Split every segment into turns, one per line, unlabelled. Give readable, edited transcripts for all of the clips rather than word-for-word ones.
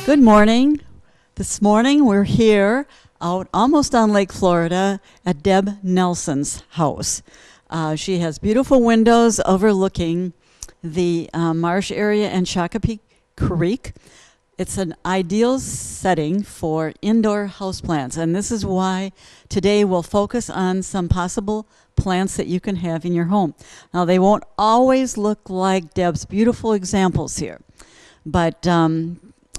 Good morning. This morning we're here out almost on Lake Florida at Deb Nelson's house. She has beautiful windows overlooking the marsh area and Shakopee Creek. It's an ideal setting for indoor houseplants, and this is why today we'll focus on some possible plants that you can have in your home. Now, they won't always look like Deb's beautiful examples here, but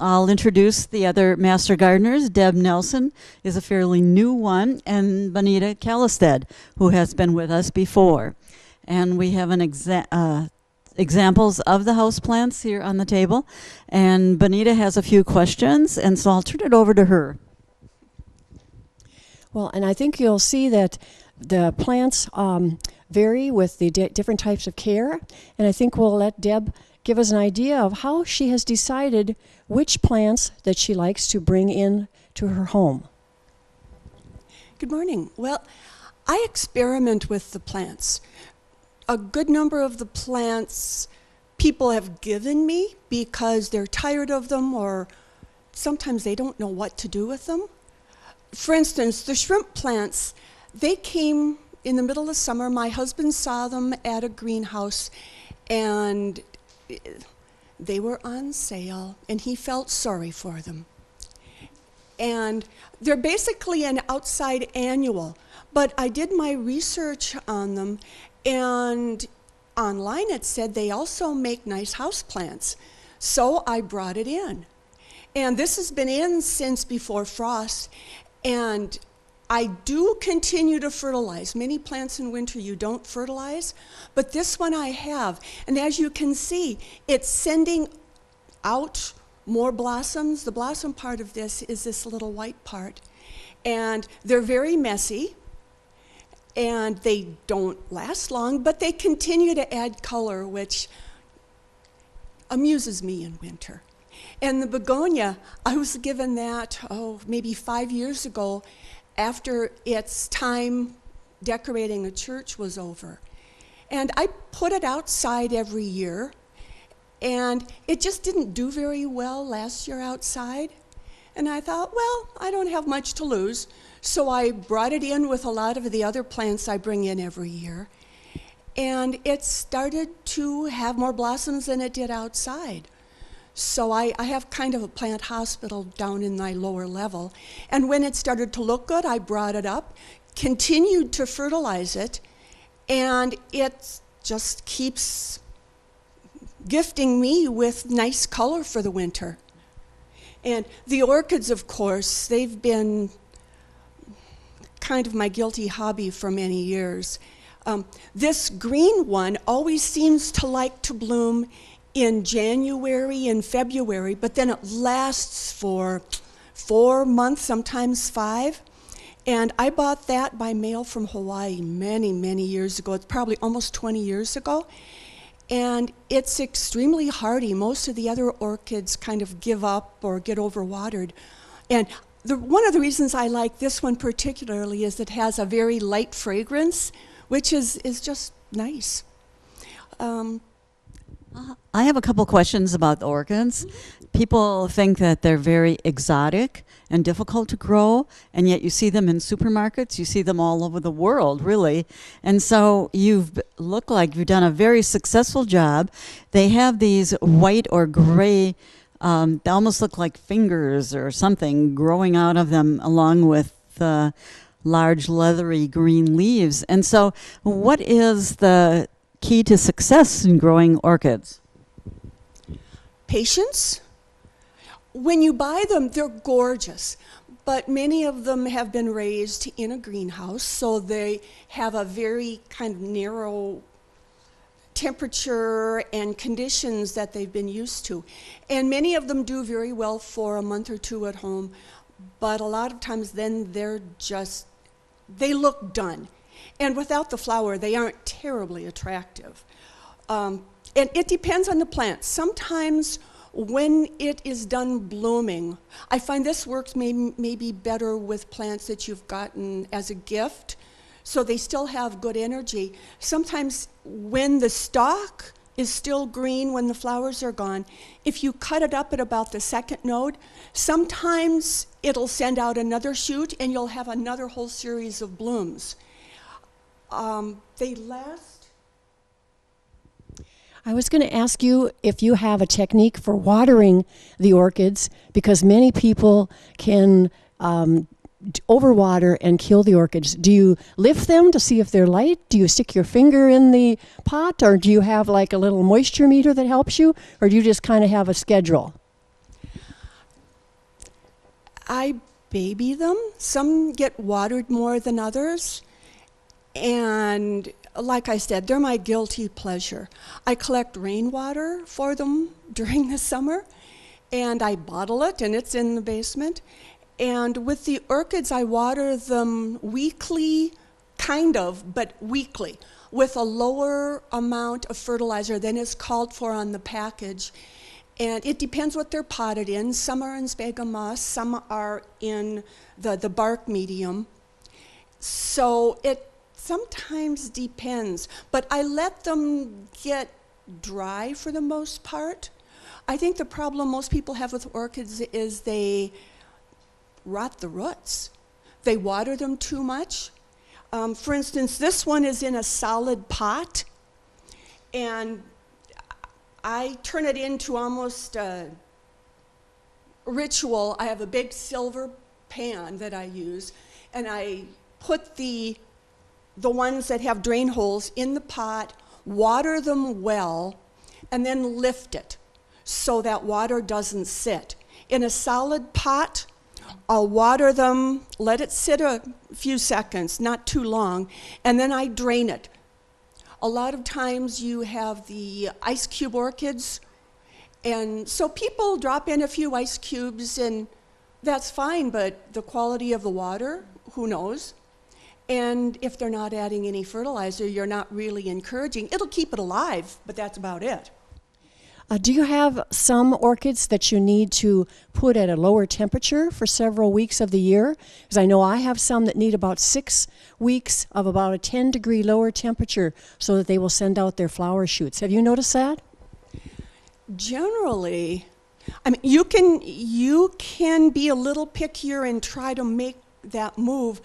I'll introduce the other master gardeners. Deb Nelson is a fairly new one, and Bonita Callisted, who has been with us before. And we have an examples of the houseplants here on the table. And Bonita has a few questions, and so I'll turn it over to her.
Well, and I think you'll see that the plants vary with the different types of care. And I think we'll let Deb give us an idea of how she has decided which plants that she likes to bring in to her home.
Good morning. Well, I experiment with the plants. A good number of the plants people have given me because they're tired of them or sometimes they don't know what to do with them. For instance, the shrimp plants, they came in the middle of summer. My husband saw them at a greenhouse and they were on sale, and he felt sorry for them. And they're basically an outside annual, but I did my research on them, and online it said they also make nice houseplants. So I brought it in. And this has been in since before frost, and I do continue to fertilize. Many plants in winter you don't fertilize, but this one I have. And as you can see, it's sending out more blossoms. The blossom part of this is this little white part. And they're very messy, and they don't last long, but they continue to add color, which amuses me in winter. And the begonia, I was given that, maybe 5 years ago, after its time decorating a church was over. And I put it outside every year, and it just didn't do very well last year outside. And I thought, well, I don't have much to lose, so I brought it in with a lot of the other plants I bring in every year. And it started to have more blossoms than it did outside. So I have kind of a plant hospital down in my lower level. And when it started to look good, I brought it up, continued to fertilize it, and it just keeps gifting me with nice color for the winter. And the orchids, of course, they've been kind of my guilty hobby for many years. This green one always seems to like to bloom in January and February, but then it lasts for 4 months, sometimes 5. And I bought that by mail from Hawaii many, many years ago. It's probably almost 20 years ago. And it's extremely hardy. Most of the other orchids kind of give up or get overwatered. And one of the reasons I like this one particularly is it has a very light fragrance, which is just nice.
I have a couple questions about the orchids. People think that they're very exotic and difficult to grow, and yet you see them in supermarkets. You see them all over the world, really. And so look like you've done a very successful job. They have these white or gray, they almost look like fingers or something growing out of them along with large leathery green leaves. And so what is the key to success in growing orchids?
Patience. When you buy them, they're gorgeous, but many of them have been raised in a greenhouse, so they have a very kind of narrow temperature and conditions that they've been used to. And many of them do very well for a month or two at home, but a lot of times then they look done. And without the flower, they aren't terribly attractive. And it depends on the plant. Sometimes when it is done blooming, I find this works maybe better with plants that you've gotten as a gift. so they still have good energy. Sometimes when the stalk is still green, when the flowers are gone, if you cut it up at about the second node, sometimes it'll send out another shoot and you'll have another whole series of blooms. They last.
I was going to ask you if you have a technique for watering the orchids, because many people can overwater and kill the orchids. Do you lift them to see if they're light? Do you stick your finger in the pot, or do you have like a little moisture meter that helps you, or do you just kind of have a schedule?
I baby them. Some get watered more than others, and like I said, they're my guilty pleasure. I collect rainwater for them during the summer, and I bottle it, and it's in the basement. And with the orchids, I water them weekly, kind of, but weekly, with a lower amount of fertilizer than is called for on the package. And it depends what they're potted in. Some are in sphagnum moss, some are in the bark medium. So it sometimes depends, but I let them get dry for the most part. I think the problem most people have with orchids is they rot the roots. They water them too much. For instance, this one is in a solid pot, and I turn it into almost a ritual. I have a big silver pan that I use, and I put the ones that have drain holes in the pot, water them well, and then lift it so that water doesn't sit. In a solid pot, I'll water them, let it sit a few seconds, not too long, and then I drain it. A lot of times you have the ice cube orchids, and so people drop in a few ice cubes, and that's fine, but the quality of the water, who knows? And if they're not adding any fertilizer, you're not really encouraging. It'll keep it alive, but that's about it.
Do you have some orchids that you need to put at a lower temperature for several weeks of the year? Because I know I have some that need about 6 weeks of about a 10-degree lower temperature so that they will send out their flower shoots. Have you noticed that?
Generally, I mean, you can be a little pickier and try to make that move,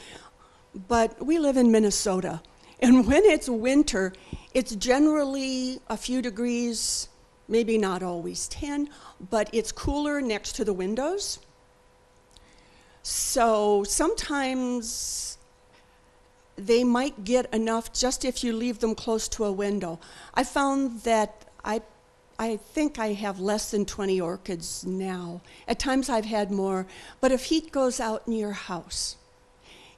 but we live in Minnesota, and when it's winter, it's generally a few degrees, maybe not always 10, but it's cooler next to the windows. So sometimes they might get enough just if you leave them close to a window. I found that I think I have less than 20 orchids now. At times I've had more, but if heat goes out in your house,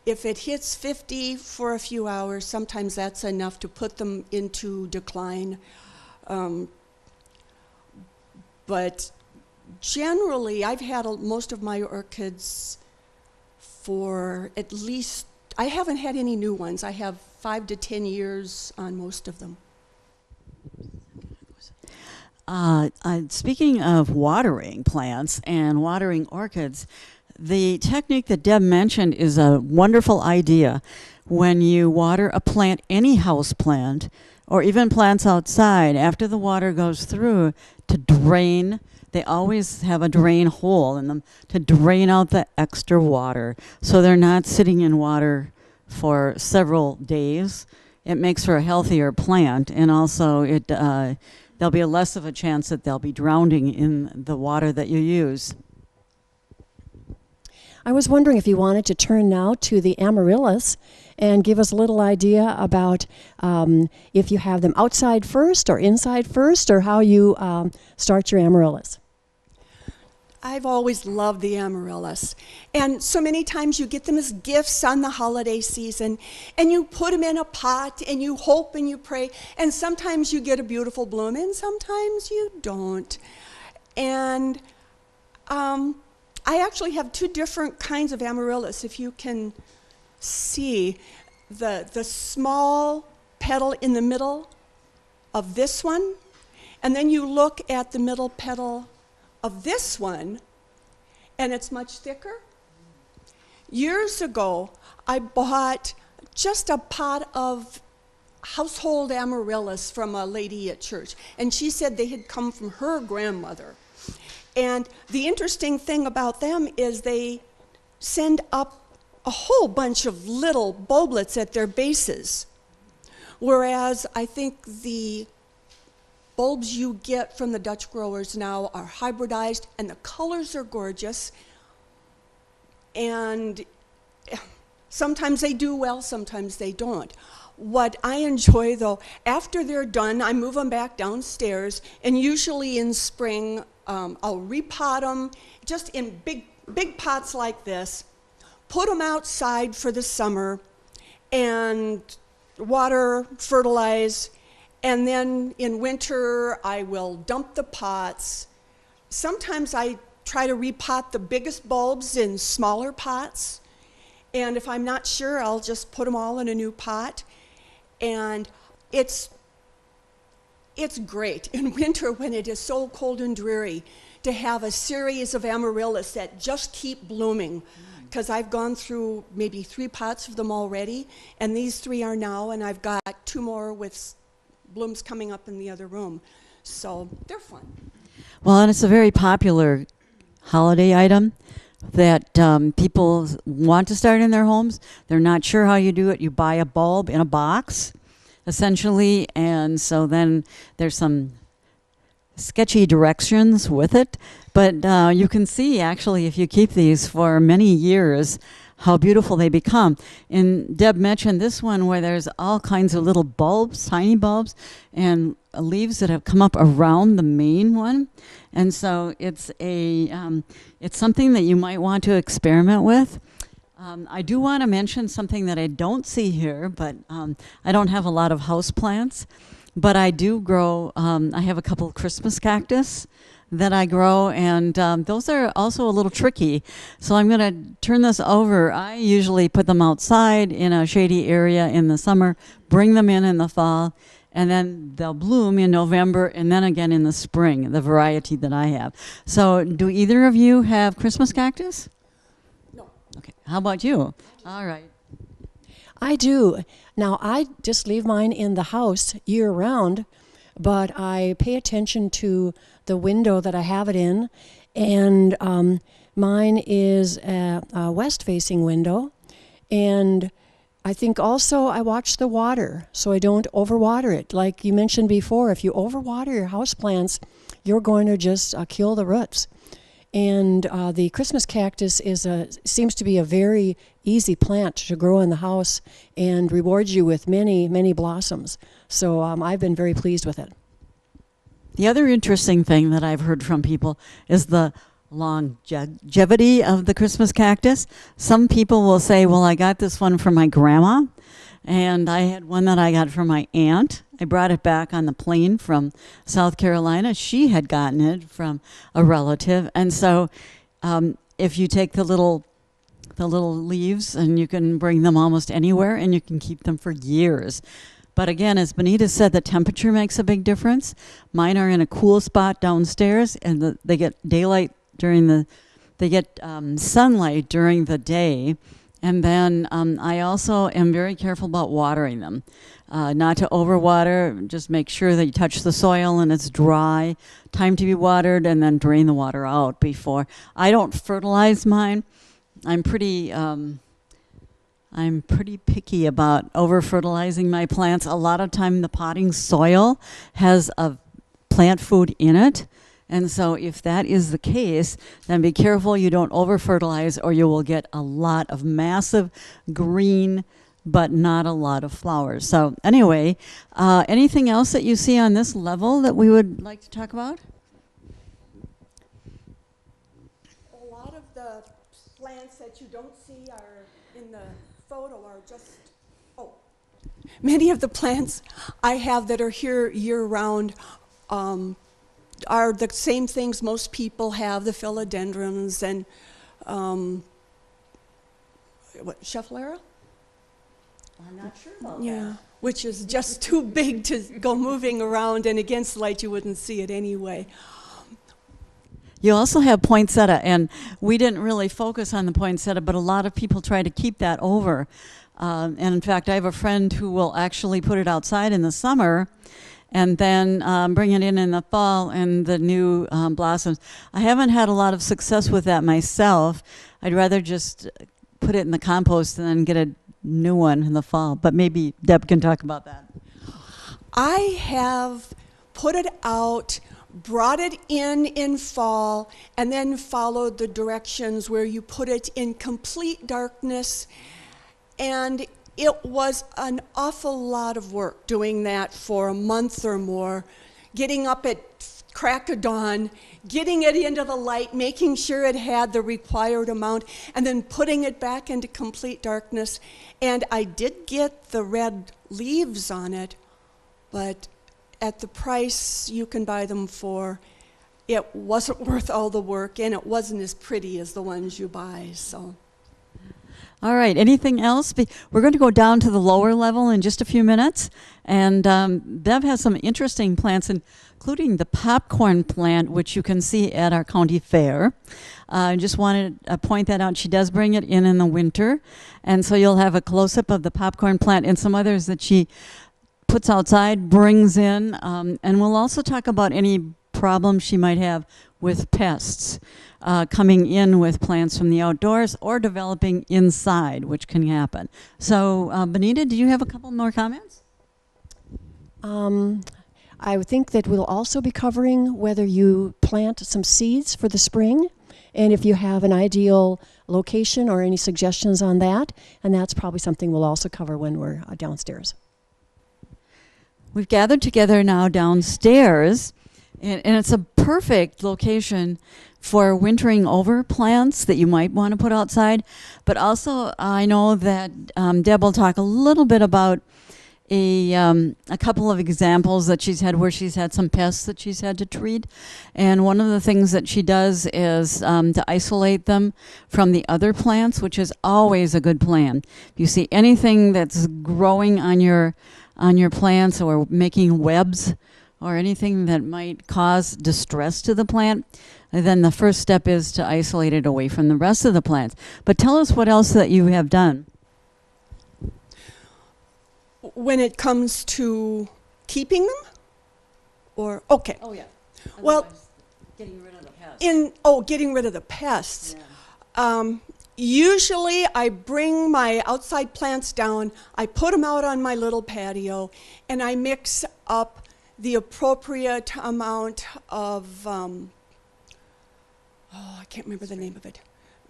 if it hits 50 for a few hours, sometimes that's enough to put them into decline. But generally, I've had most of my orchids for at least, I haven't had any new ones. I have 5 to 10 years on most of them.
Speaking of watering plants and watering orchids, the technique that Deb mentioned is a wonderful idea. When you water a plant, any house plant, or even plants outside, after the water goes through, to drain, they always have a drain hole in them, to drain out the extra water so they're not sitting in water for several days. It makes for a healthier plant, and also there'll be less of a chance that they'll be drowning in the water that you use.
I was wondering if you wanted to turn now to the Amaryllis and give us a little idea about if you have them outside first or inside first, or how you start your Amaryllis.
I've always loved the Amaryllis. And so many times you get them as gifts on the holiday season, and you put them in a pot, and you hope and you pray, and sometimes you get a beautiful bloom, and sometimes you don't. And I actually have 2 different kinds of Amaryllis. If you can see the small petal in the middle of this one, and then you look at the middle petal of this one, and it's much thicker. Years ago, I bought just a pot of household amaryllis from a lady at church. And she said they had come from her grandmother. And the interesting thing about them is they send up a whole bunch of little bulblets at their bases. Whereas I think the bulbs you get from the Dutch growers now are hybridized, and the colors are gorgeous. And sometimes they do well, sometimes they don't. What I enjoy, though, after they're done, I move them back downstairs, and usually in spring, I'll repot them just in big pots like this, put them outside for the summer, and water, fertilize, and then in winter, I will dump the pots. Sometimes I try to repot the biggest bulbs in smaller pots, and if I'm not sure, I'll just put them all in a new pot. And it's great in winter when it is so cold and dreary to have a series of amaryllis that just keep blooming, because I've gone through maybe 3 pots of them already, and these 3 are now, and I've got 2 more with blooms coming up in the other room. So they're fun.
Well, and it's a very popular holiday item that people want to start in their homes. They're not sure how you do it. You buy a bulb in a box, essentially, and so then there's some sketchy directions with it. But you can see, actually, if you keep these for many years, how beautiful they become. And Deb mentioned this one where there's all kinds of little bulbs, tiny bulbs, and leaves that have come up around the main one. And so it's it's something that you might want to experiment with. I do want to mention something that I don't see here, but I don't have a lot of house plants, but I do grow, I have a couple of Christmas cactus that I grow, and those are also a little tricky. So I'm going to turn this over. I usually put them outside in a shady area in the summer, bring them in the fall, and then they'll bloom in November and then again in the spring, the variety that I have. So do either of you have Christmas cactus?
No.
Okay. How about you? All right.
I do. Now, I just leave mine in the house year round, but I pay attention to the window that I have it in, and mine is a west-facing window, and I think also I watch the water so I don't overwater it. Like you mentioned before, if you overwater your houseplants, you're going to just kill the roots. And the Christmas cactus seems to be a very easy plant to grow in the house and rewards you with many, many blossoms. So I've been very pleased with it.
The other interesting thing that I've heard from people is the longevity of the Christmas cactus. Some people will say, well, I got this one from my grandma, and I had one that I got from my aunt. I brought it back on the plane from South Carolina. She had gotten it from a relative. And so if you take the little leaves, and you can bring them almost anywhere, and you can keep them for years. But again, as Benita said, the temperature makes a big difference. Mine are in a cool spot downstairs, and they get daylight they get sunlight during the day. And then I also am very careful about watering them. Not to overwater, just make sure that you touch the soil and it's dry. Time to be watered, and then drain the water out before. I don't fertilize mine. I'm pretty picky about over-fertilizing my plants. A lot of time the potting soil has a plant food in it. And so if that is the case, then be careful you don't over-fertilize, or you will get a lot of massive green, but not a lot of flowers. So anyway, anything else that you see on this level that we would like to talk about?
A lot of the plants that you don't see are in the photo are just, many of the plants I have that are here year-round are the same things most people have, the philodendrons and Schefflera?
I'm not sure about
that. Which is just too big to go moving around, and against the light you wouldn't see it anyway.
You also have poinsettia, and we didn't really focus on the poinsettia, but a lot of people try to keep that over. And in fact, I have a friend who will actually put it outside in the summer and then bring it in the fall and the new blossoms. I haven't had a lot of success with that myself. I'd rather just put it in the compost and then get a new one in the fall. But maybe Deb can talk about that.
I have put it out, brought it in fall, and then followed the directions where you put it in complete darkness. And it was an awful lot of work doing that for a month or more, getting up at crack of dawn, getting it into the light, making sure it had the required amount, and then putting it back into complete darkness. And I did get the red leaves on it, but at the price you can buy them for, it wasn't worth all the work, and it wasn't as pretty as the ones you buy, so.
All right, anything else? We're going to go down to the lower level in just a few minutes. And Bev has some interesting plants, including the popcorn plant, which you can see at our county fair. I just wanted to point that out. She does bring it in the winter. And so you'll have a close-up of the popcorn plant and some others that she puts outside, brings in. And we'll also talk about any problems she might have with pests. Coming in with plants from the outdoors or developing inside, which can happen. So, Benita, do you have a couple more comments?
I would think that we'll also be covering whether you plant some seeds for the spring, and if you have an ideal location or any suggestions on that, and that's probably something we'll also cover when we're downstairs.
We've gathered together now downstairs, and it's a perfect location for wintering over plants that you might want to put outside. But also, I know that Deb will talk a little bit about a couple of examples that she's had where she's had some pests that she's had to treat. And one of the things that she does is to isolate them from the other plants, which is always a good plan. If you see anything that's growing on your plants or making webs or anything that might cause distress to the plant, then the first step is to isolate it away from the rest of the plants. But tell us what else that you have done.
When it comes to keeping them? Or, okay.
Oh, yeah.
Well,
getting rid of the pests.
Getting rid of the pests.
Yeah.
Usually I bring my outside plants down, I put them out on my little patio, and I mix up the appropriate amount of, I can't remember the name of it,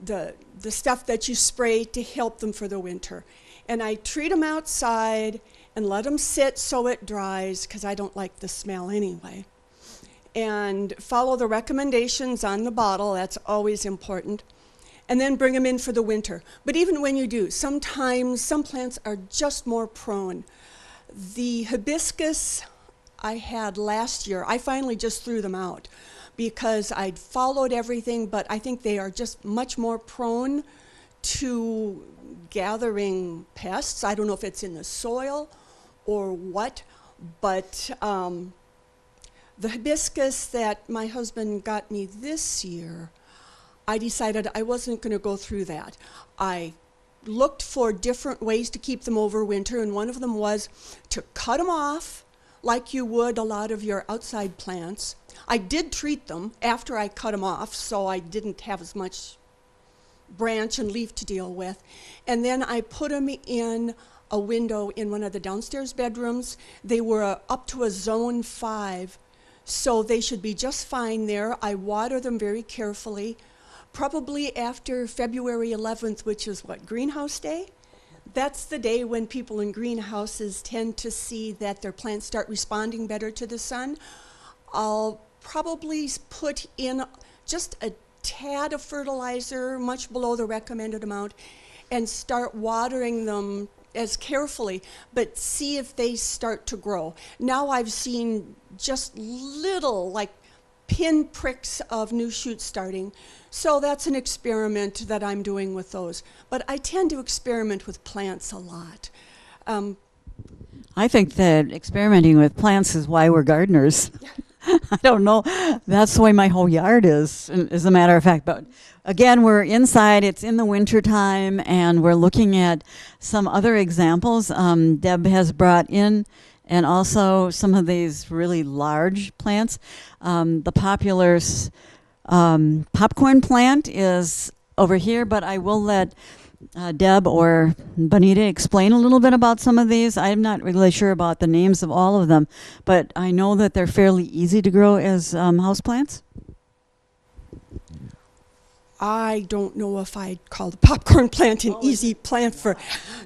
the stuff that you spray to help them for the winter. And I treat them outside and let them sit so it dries, because I don't like the smell anyway. And follow the recommendations on the bottle, that's always important. And then bring them in for the winter. But even when you do, sometimes some plants are just more prone. The hibiscus I had last year, I finally just threw them out because I'd followed everything, but I think they are just much more prone to gathering pests. I don't know if it's in the soil or what, but the hibiscus that my husband got me this year, I decided I wasn't going to go through that. I looked for different ways to keep them over winter, and one of them was to cut them off like you would a lot of your outside plants. I did treat them after I cut them off, so I didn't have as much branch and leaf to deal with. And then I put them in a window in one of the downstairs bedrooms. They were up to a zone 5, so they should be just fine there. I water them very carefully. Probably after February 11th, which is what, Greenhouse Day? That's the day when people in greenhouses tend to see that their plants start responding better to the sun. I'll probably put in just a tad of fertilizer, much below the recommended amount, and start watering them as carefully, but see if they start to grow. Now I've seen just little, like pin pricks of new shoots starting. So that's an experiment that I'm doing with those. But I tend to experiment with plants a lot.
I think that experimenting with plants is why we're gardeners. I don't know. That's the way my whole yard is, as a matter of fact. But again, we're inside. It's in the winter time, and we're looking at some other examples. Deb has brought in, and also some of these really large plants. The popular popcorn plant is over here, but I will let Deb or Bonita explain a little bit about some of these. I'm not really sure about the names of all of them, but I know that they're fairly easy to grow as houseplants.
I don't know if I'd call the popcorn plant an easy plant for.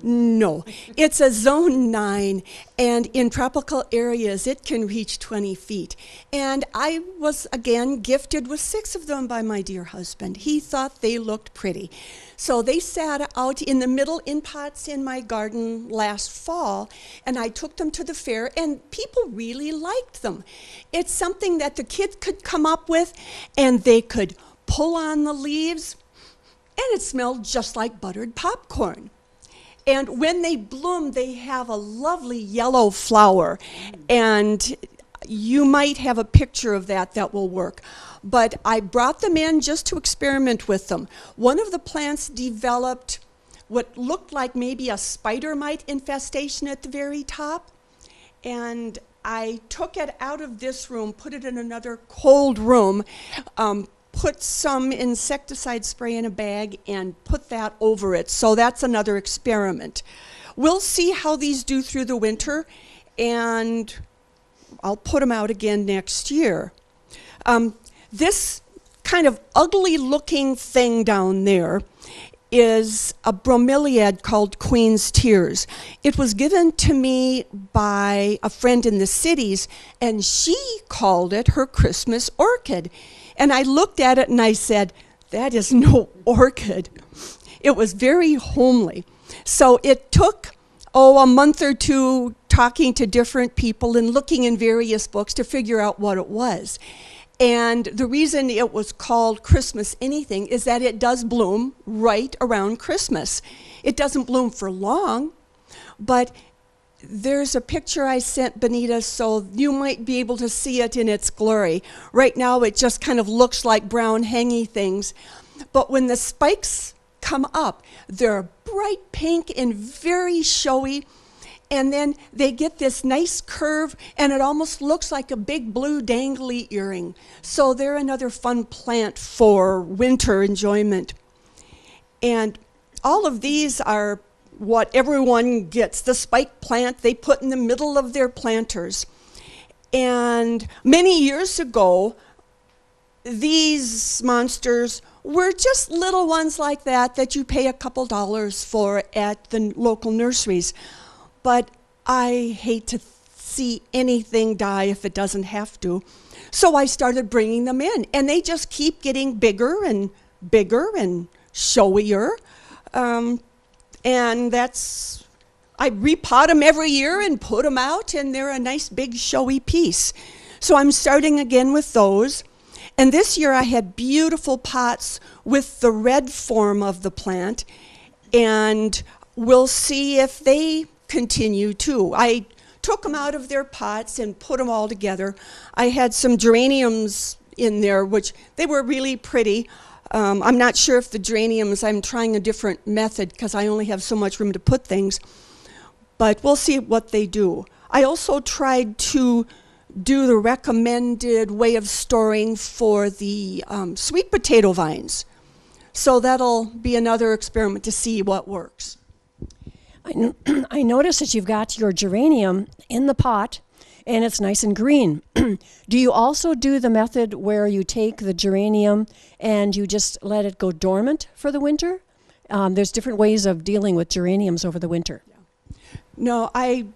No. It's a zone 9, and in tropical areas it can reach 20 feet. And I was, again, gifted with 6 of them by my dear husband. He thought they looked pretty. So they sat out in the middle in pots in my garden last fall, and I took them to the fair, and people really liked them. It's something that the kids could come up with, and they could pull on the leaves, and it smelled just like buttered popcorn. And when they bloom, they have a lovely yellow flower, and you might have a picture of that will work. But I brought them in just to experiment with them. One of the plants developed what looked like maybe a spider mite infestation at the very top, and I took it out of this room, put it in another cold room, put some insecticide spray in a bag and put that over it. So that's another experiment. We'll see how these do through the winter, and I'll put them out again next year. This kind of ugly looking thing down there is a bromeliad called Queen's Tears. It was given to me by a friend in the cities, and she called it her Christmas orchid. And I looked at it and I said, that is no orchid. It was very homely. So it took, a month or two talking to different people and looking in various books to figure out what it was. And the reason it was called Christmas anything is that it does bloom right around Christmas. It doesn't bloom for long, but there's a picture I sent Bonita, so you might be able to see it in its glory. Right now it just kind of looks like brown hangy things. But when the spikes come up, they're bright pink and very showy. And then they get this nice curve, and it almost looks like a big blue dangly earring. So they're another fun plant for winter enjoyment. And all of these are what everyone gets, the spike plant they put in the middle of their planters. And many years ago, these monsters were just little ones like that you pay a couple dollars for at the local nurseries. But I hate to see anything die if it doesn't have to. So I started bringing them in, and they just keep getting bigger and showier. And I repot them every year and put them out, and they're a nice big showy piece. So I'm starting again with those. And this year I had beautiful pots with the red form of the plant, and we'll see if they continue too. I took them out of their pots and put them all together. I had some geraniums in there, which they were really pretty. I'm not sure if the geraniums, I'm trying a different method because I only have so much room to put things, but we'll see what they do. I also tried to do the recommended way of storing for the sweet potato vines. So that'll be another experiment to see what works.
I noticed that you've got your geranium in the pot, and it's nice and green. Do you also do the method where you take the geranium and you just let it go dormant for the winter? There's different ways of dealing with geraniums over the winter.
No, I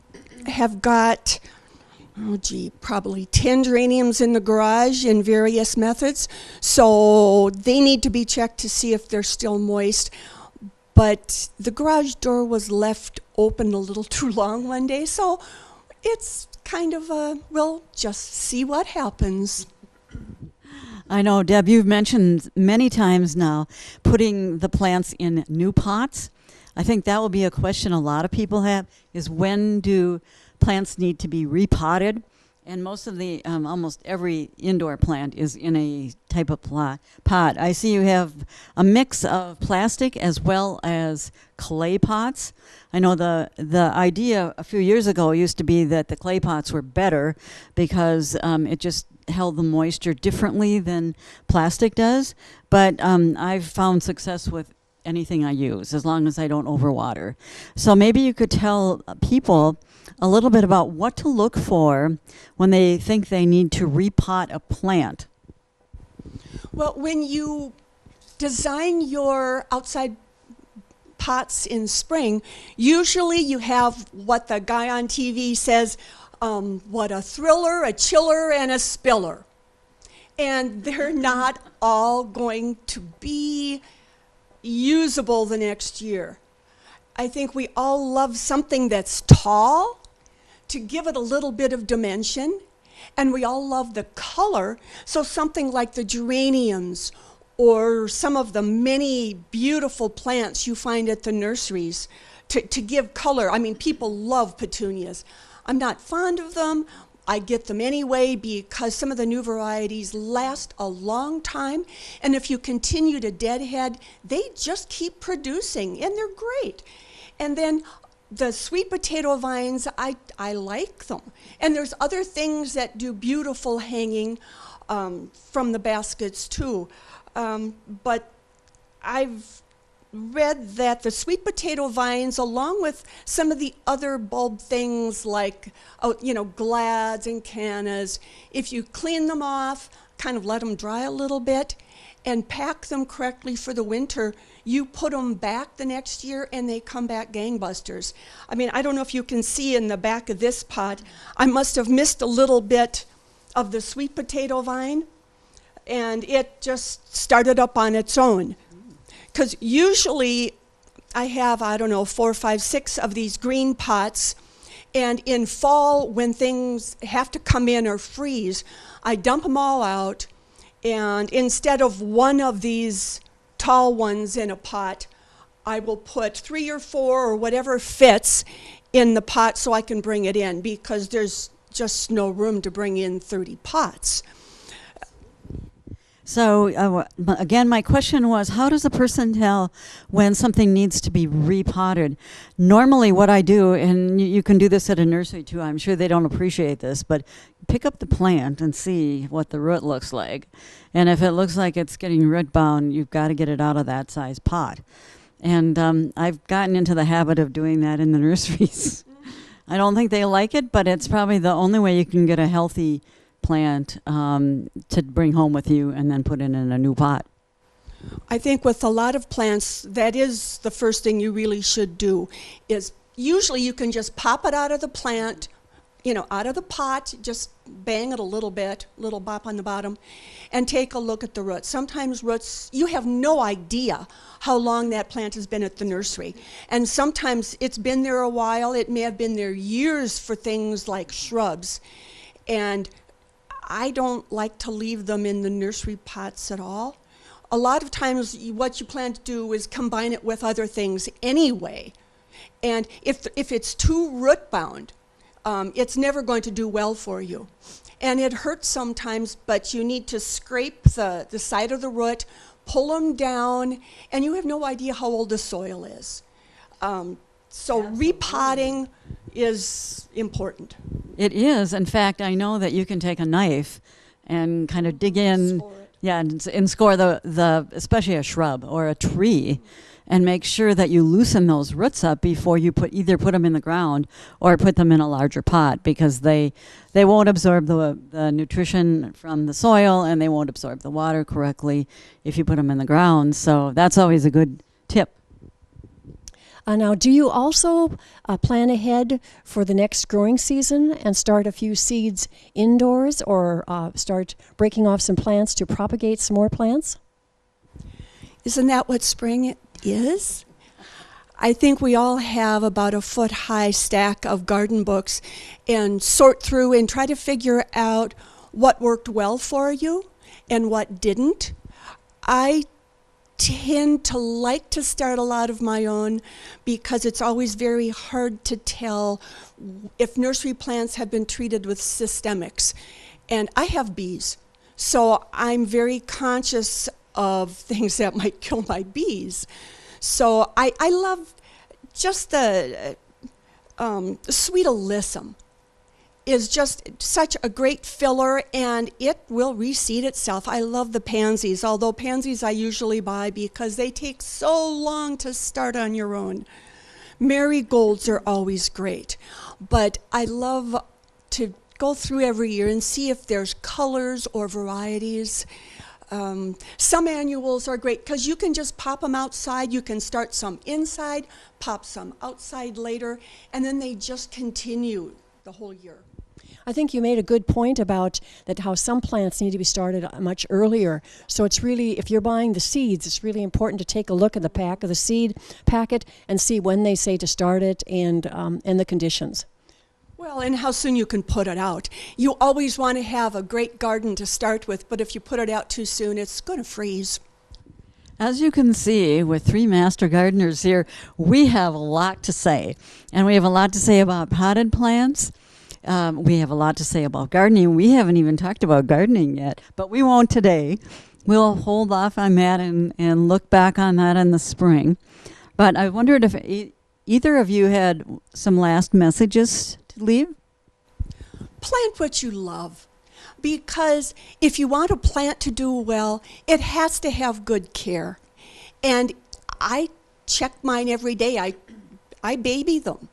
have got, probably 10 geraniums in the garage in various methods. So they need to be checked to see if they're still moist. But the garage door was left open a little too long one day, so it's kind of we'll just see what happens.
I know, Deb, you've mentioned many times now putting the plants in new pots. I think that will be a question a lot of people have, is when do plants need to be repotted? And most of the, almost every indoor plant is in a type of pot. I see you have a mix of plastic as well as clay pots. I know the idea a few years ago used to be that the clay pots were better because it just held the moisture differently than plastic does. But I've found success with anything I use as long as I don't overwater. So maybe you could tell people a little bit about what to look for when they think they need to repot a plant.
Well, when you design your outside pots in spring, usually you have what the guy on TV says, what a thriller, a chiller, and a spiller. And they're not all going to be usable the next year. I think we all love something that's tall to give it a little bit of dimension, and we all love the color, so something like the geraniums or some of the many beautiful plants you find at the nurseries to give color. I mean, people love petunias. I'm not fond of them. I get them anyway because some of the new varieties last a long time, and if you continue to deadhead, they just keep producing, and they're great. And then the sweet potato vines, I like them. And there's other things that do beautiful hanging from the baskets too. But I've read that the sweet potato vines, along with some of the other bulb things like, glads and cannas, if you clean them off, kind of let them dry a little bit, and pack them correctly for the winter, you put them back the next year and they come back gangbusters. I mean, I don't know if you can see in the back of this pot, I must have missed a little bit of the sweet potato vine, and it just started up on its own. Because usually I have, 4, 5, 6 of these green pots, and in fall when things have to come in or freeze, I dump them all out, and instead of one of these tall ones in a pot, I will put 3 or 4 or whatever fits in the pot so I can bring it in, because there's just no room to bring in 30 pots.
So again, my question was, how does a person tell when something needs to be repotted? Normally what I do, and you can do this at a nursery too, I'm sure they don't appreciate this, but pick up the plant and see what the root looks like. And if it looks like it's getting root bound, you've got to get it out of that size pot. And I've gotten into the habit of doing that in the nurseries. I don't think they like it, but it's probably the only way you can get a healthy plant to bring home with you and then put it in a new pot.
I think with a lot of plants, that is the first thing you really should do. Is usually you can just pop it out of the plant, out of the pot, just bang it a little bit, little bop on the bottom, and take a look at the roots. Sometimes roots, you have no idea how long that plant has been at the nursery. And sometimes it's been there a while. It may have been there years for things like shrubs. And I don't like to leave them in the nursery pots at all. A lot of times what you plan to do is combine it with other things anyway. And if it's too root bound, it's never going to do well for you. And it hurts sometimes, but you need to scrape the side of the root, pull them down, and you have no idea how old the soil is. So repotting is important.
It is. In fact, I know that you can take a knife and kind of dig in, and score the especially a shrub or a tree, and make sure that you loosen those roots up before you either put them in the ground or put them in a larger pot, because they won't absorb the nutrition from the soil, and they won't absorb the water correctly if you put them in the ground. So that's always a good tip.
Now, do you also plan ahead for the next growing season and start a few seeds indoors, or start breaking off some plants to propagate some more plants?
Isn't that what spring is? I think we all have about a foot-high stack of garden books and sort through and try to figure out what worked well for you and what didn't. I tend to like to start a lot of my own because it's always very hard to tell if nursery plants have been treated with systemics. And I have bees, so I'm very conscious of things that might kill my bees. So I love just the sweet alyssum is just such a great filler, and it will reseed itself. I love the pansies, although pansies I usually buy because they take so long to start on your own. Marigolds are always great, but I love to go through every year and see if there's colors or varieties. Some annuals are great because you can just pop them outside. You can start some inside, pop some outside later, and then they just continue the whole year.
I think you made a good point about that, how some plants need to be started much earlier. So it's really, if you're buying the seeds, it's really important to take a look at the pack of the seed packet and see when they say to start it and the conditions.
Well, and how soon you can put it out. You always want to have a great garden to start with, but if you put it out too soon, it's going to freeze.
As you can see, with 3 master gardeners here, we have a lot to say. And we have a lot to say about potted plants. We have a lot to say about gardening. We haven't even talked about gardening yet, but we won't today. We'll hold off on that and look back on that in the spring. But I wondered if either of you had some last messages to leave?
Plant what you love, because if you want a plant to do well, it has to have good care. And I check mine every day. I baby them.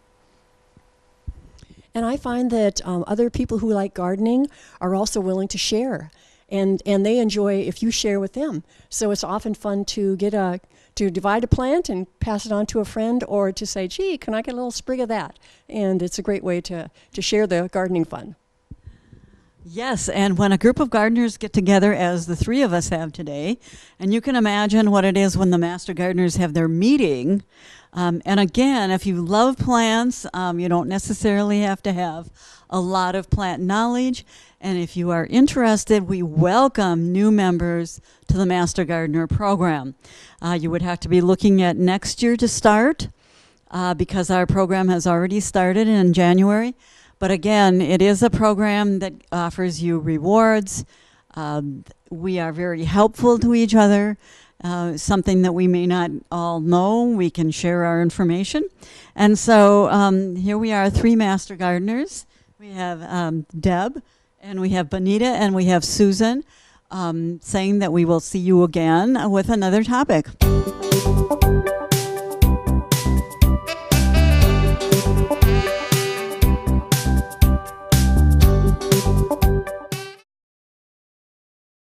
And I find that other people who like gardening are also willing to share, and they enjoy if you share with them. So it's often fun to divide a plant and pass it on to a friend, or to say, gee, can I get a little sprig of that? And it's a great way to share the gardening fun.
Yes, and when a group of gardeners get together, as the 3 of us have today, and you can imagine what it is when the master gardeners have their meeting. And again, if you love plants, you don't necessarily have to have a lot of plant knowledge. And if you are interested, we welcome new members to the Master Gardener program. You would have to be looking at next year to start, because our program has already started in January. But again, it is a program that offers you rewards. We are very helpful to each other. Something that we may not all know, we can share our information. And so here we are, 3 master gardeners. We have Deb, and we have Bonita, and we have Susan, saying that we will see you again with another topic.